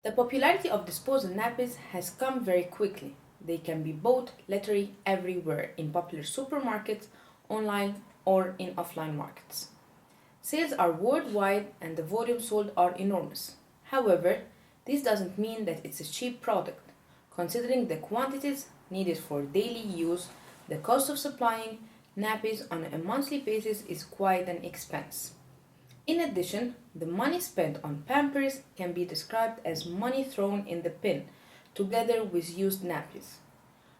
The popularity of disposable nappies has come very quickly. They can be bought literally everywhere in popular supermarkets, online, or in offline markets. Sales are worldwide and the volume sold are enormous. However, this doesn't mean that it's a cheap product. Considering the quantities needed for daily use, the cost of supplying nappies on a monthly basis is quite an expense. In addition, the money spent on Pampers can be described as money thrown in the bin, together with used nappies.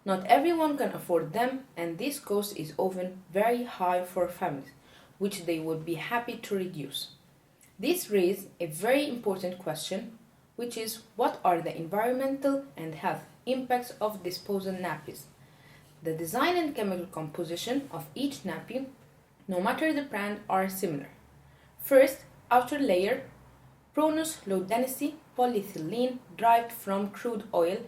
Not everyone can afford them, and this cost is often very high for families, which they would be happy to reduce. This raises a very important question, which is what are the environmental and health impacts of disposable nappies? The design and chemical composition of each nappy, no matter the brand, are similar. First, outer layer, porous low-density polyethylene derived from crude oil,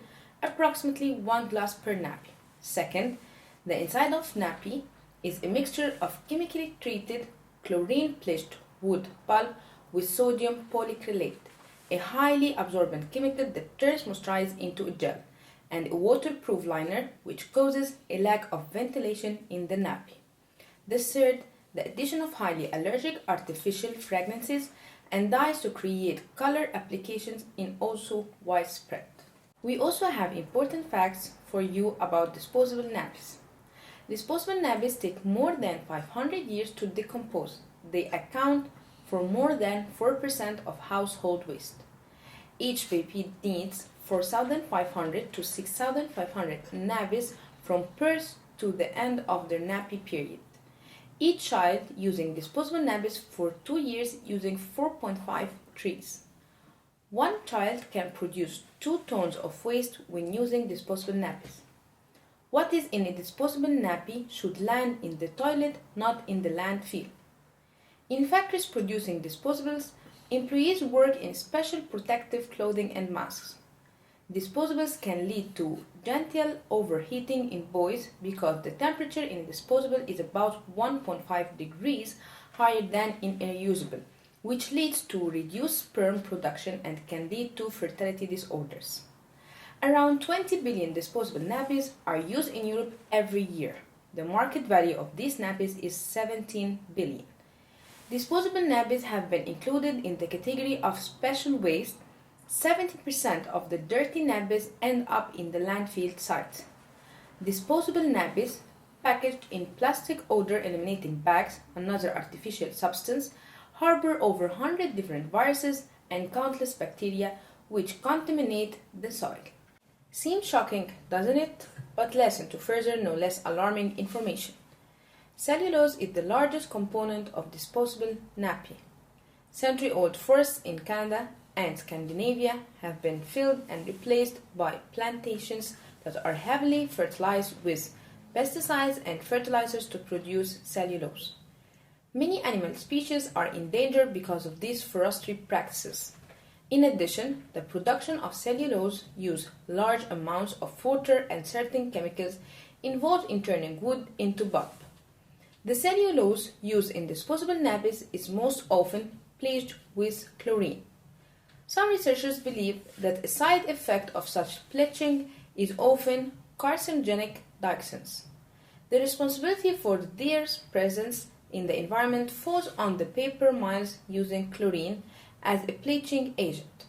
approximately 1 glass per nappy. Second, the inside of nappy is a mixture of chemically treated chlorine-bleached wood pulp with sodium polycrylate, a highly absorbent chemical that turns moisturizer into a gel, and a waterproof liner which causes a lack of ventilation in the nappy. The third, the addition of highly allergic artificial fragrances and dyes to create color applications is also widespread. We also have important facts for you about disposable nappies. Disposable nappies take more than 500 years to decompose. They account for more than 4% of household waste. Each baby needs 4,500 to 6,500 nappies from birth to the end of their nappy period. Each child using disposable nappies for 2 years using 4.5 trees. One child can produce 2 tons of waste when using disposable nappies. What is in a disposable nappy should land in the toilet, not in the landfill. In factories producing disposables, employees work in special protective clothing and masks. Disposables can lead to genital overheating in boys because the temperature in a disposable is about 1.5 degrees higher than in a reusable, which leads to reduced sperm production and can lead to fertility disorders. Around 20 billion disposable nappies are used in Europe every year. The market value of these nappies is 17 billion. Disposable nappies have been included in the category of special waste. 70% of the dirty nappies end up in the landfill site. Disposable nappies, packaged in plastic odor-eliminating bags, another artificial substance, harbor over 100 different viruses and countless bacteria which contaminate the soil. Seems shocking, doesn't it? But listen to further no less alarming information. Cellulose is the largest component of disposable nappy. Century-old forests in Canada and Scandinavia have been filled and replaced by plantations that are heavily fertilized with pesticides and fertilizers to produce cellulose. Many animal species are in danger because of these forestry practices. In addition, the production of cellulose uses large amounts of water and certain chemicals involved in turning wood into pulp. The cellulose used in disposable nappies is most often bleached with chlorine. Some researchers believe that a side effect of such bleaching is often carcinogenic dioxins. The responsibility for their presence in the environment falls on the paper mills using chlorine as a bleaching agent.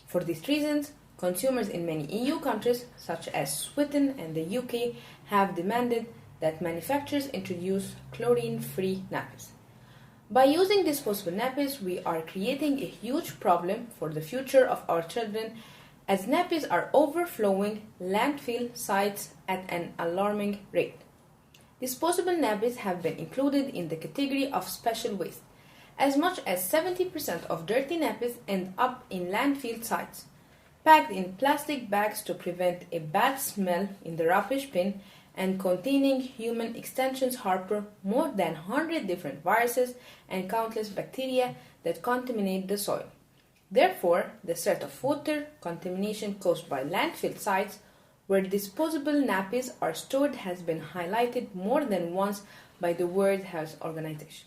For these reasons, consumers in many EU countries, such as Sweden and the UK, have demanded that manufacturers introduce chlorine-free nappies. By using disposable nappies, we are creating a huge problem for the future of our children, as nappies are overflowing landfill sites at an alarming rate. Disposable nappies have been included in the category of special waste. As much as 70% of dirty nappies end up in landfill sites, packed in plastic bags to prevent a bad smell in the rubbish bin, and containing human extensions harbor more than 100 different viruses and countless bacteria that contaminate the soil. Therefore, the threat of water contamination caused by landfill sites where disposable nappies are stored has been highlighted more than once by the World Health Organization.